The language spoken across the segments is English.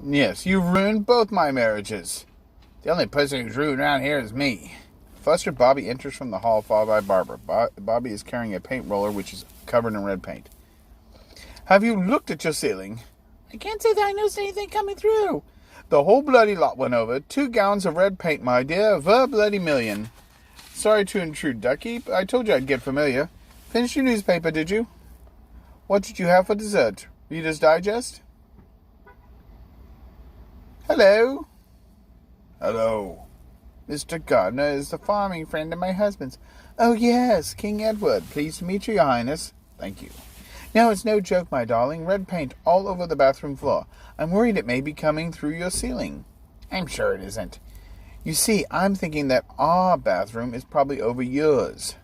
Yes, you've ruined both my marriages. The only person who's ruined around here is me. Flustered, Bobby enters from the hall, followed by Barbara. Bobby is carrying a paint roller, which is covered in red paint. Have you looked at your ceiling? I can't say that I noticed anything coming through. The whole bloody lot went over. 2 gallons of red paint, my dear. The bloody million. Sorry to intrude, Ducky, but I told you I'd get familiar. Finished your newspaper, did you? What did you have for dessert? Reader's Digest? Hello? Hello. Mr. Gardner is the farming friend of my husband's. Oh, yes, King Edward. Pleased to meet you, Your Highness. Thank you. No, it's no joke, my darling. Red paint all over the bathroom floor. I'm worried it may be coming through your ceiling. I'm sure it isn't. You see, I'm thinking that our bathroom is probably over yours.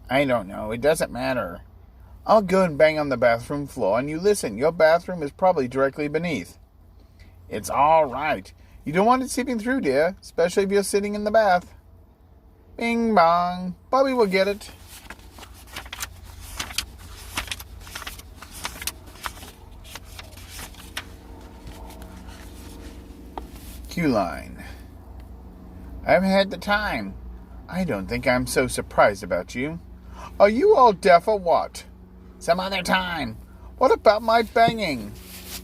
I don't know. It doesn't matter. I'll go and bang on the bathroom floor, and you listen. Your bathroom is probably directly beneath. It's all right. You don't want it seeping through, dear, especially if you're sitting in the bath. Bing bong. Bobby will get it. Cue line. I haven't had the time. I don't think I'm so surprised about you. Are you all deaf or what? Some other time. What about my banging?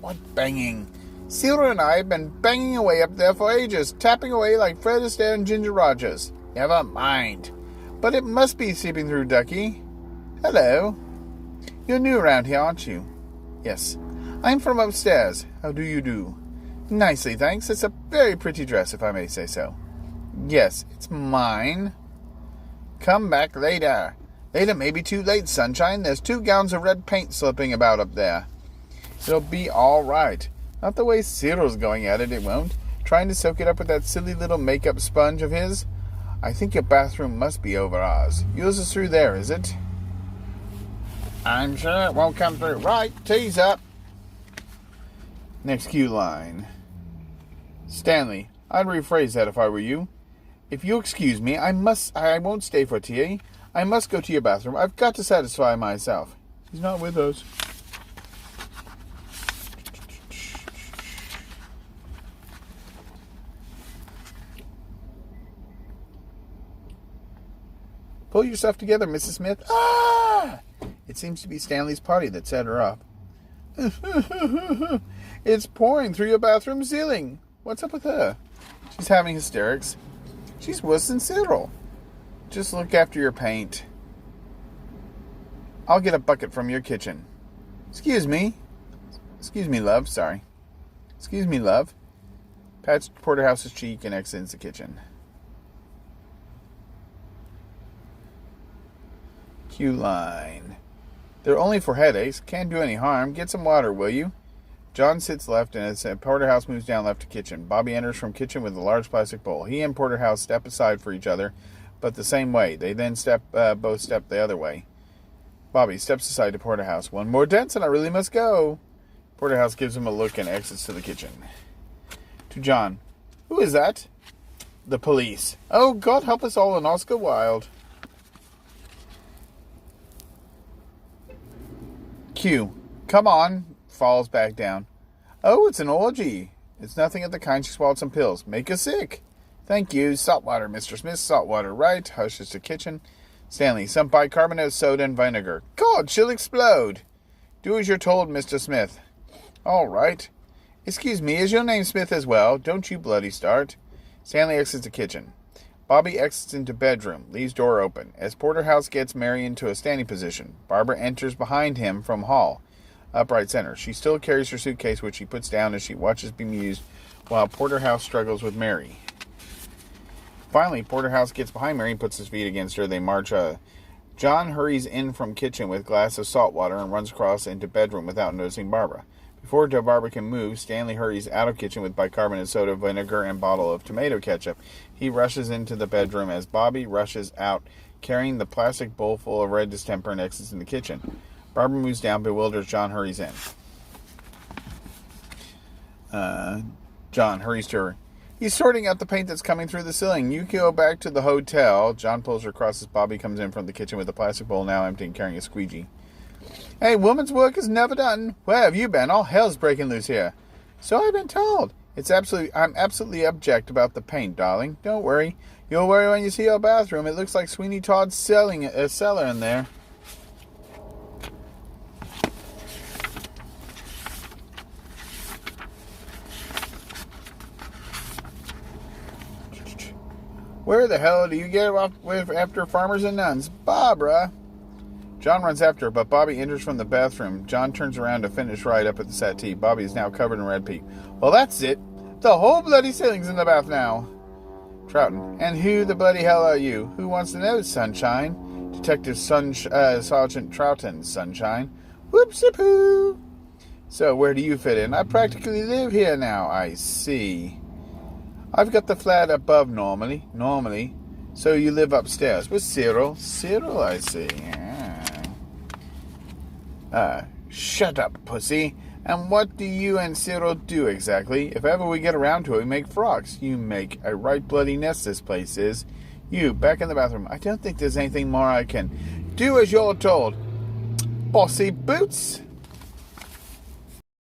What banging? Silver and I have been banging away up there for ages, tapping away like Fred Astaire and Ginger Rogers. Never mind. But it must be seeping through, Ducky. Hello. You're new around here, aren't you? Yes. I'm from upstairs. How do you do? Nicely, thanks. It's a very pretty dress, if I may say so. Yes, it's mine. Come back later. Later may be too late, sunshine. There's 2 gallons of red paint slipping about up there. It'll be all right. Not the way Cyril's going at it, it won't. Trying to soak it up with that silly little makeup sponge of his. I think your bathroom must be over ours. Yours is through there, is it? I'm sure it won't come through. Right, tease up. Next cue line. Stanley, I'd rephrase that if I were you. If you'll excuse me, I won't stay for tea. I must go to your bathroom. I've got to satisfy myself. He's not with us. Pull yourself together, Mrs. Smith. Ah! It seems to be Stanley's party that set her up. It's pouring through your bathroom ceiling. What's up with her? She's having hysterics. She's worse than Cyril. Just look after your paint. I'll get a bucket from your kitchen. Excuse me. Excuse me, love. Sorry. Excuse me, love. Pats Porterhouse's cheek and exits the kitchen. Cue line. They're only for headaches. Can't do any harm. Get some water, will you? John sits left, and as Porterhouse moves down left to kitchen. Bobby enters from kitchen with a large plastic bowl. He and Porterhouse step aside for each other, but the same way. They then both step the other way. Bobby steps aside to Porterhouse. One more dance, and I really must go. Porterhouse gives him a look and exits to the kitchen. To John. Who is that? The police. Oh, God help us all and Oscar Wilde. Q. Come on. Falls back down. Oh, it's an orgy. It's nothing of the kind. She swallowed some pills. Make her sick. Thank you. Salt water, Mr. Smith. Salt water, right. Hushes to kitchen. Stanley. Some bicarbonate of soda and vinegar. God, she'll explode. Do as you're told, Mr. Smith. All right. Excuse me, is your name Smith as well? Don't you bloody start. Stanley exits the kitchen. Bobby exits into bedroom. Leaves door open. As Porterhouse gets Mary into a standing position, Barbara enters behind him from hall. Upright center. She still carries her suitcase, which she puts down as she watches bemused, while Porterhouse struggles with Mary. Finally, Porterhouse gets behind Mary and puts his feet against her. They march. John hurries in from kitchen with glass of salt water and runs across into bedroom without noticing Barbara. Before Barbara can move, Stanley hurries out of kitchen with bicarbonate soda, vinegar, and bottle of tomato ketchup. He rushes into the bedroom as Bobby rushes out, carrying the plastic bowl full of red distemper and exits in the kitchen. Barbara moves down, bewildered as John hurries in. John hurries to her. He's sorting out the paint that's coming through the ceiling. You can go back to the hotel. John pulls her across as Bobby comes in from the kitchen with a plastic bowl now empty and carrying a squeegee. Hey, woman's work is never done. Where have you been? All hell's breaking loose here. So I've been told. I'm absolutely abject about the paint, darling. Don't worry. You'll worry when you see our bathroom. It looks like Sweeney Todd's selling a cellar in there. Where the hell do you get off with after farmers and nuns? Barbara! John runs after her, but Bobby enters from the bathroom. John turns around to finish right up at the settee. Bobby is now covered in red paint. Well, that's it. The whole bloody ceiling's in the bath now. Troughton. And who the bloody hell are you? Who wants to know, Sunshine? Detective Sergeant Troughton, Sunshine. Whoopsie-poo! So, where do you fit in? I practically live here now. I see. I've got the flat above normally. So you live upstairs with Cyril. Cyril, I see. Shut up, pussy. And what do you and Cyril do exactly? If ever we get around to it, we make frocks. You make a right bloody nest, this place is. You, back in the bathroom. I don't think there's anything more I can do as you're told. Bossy boots.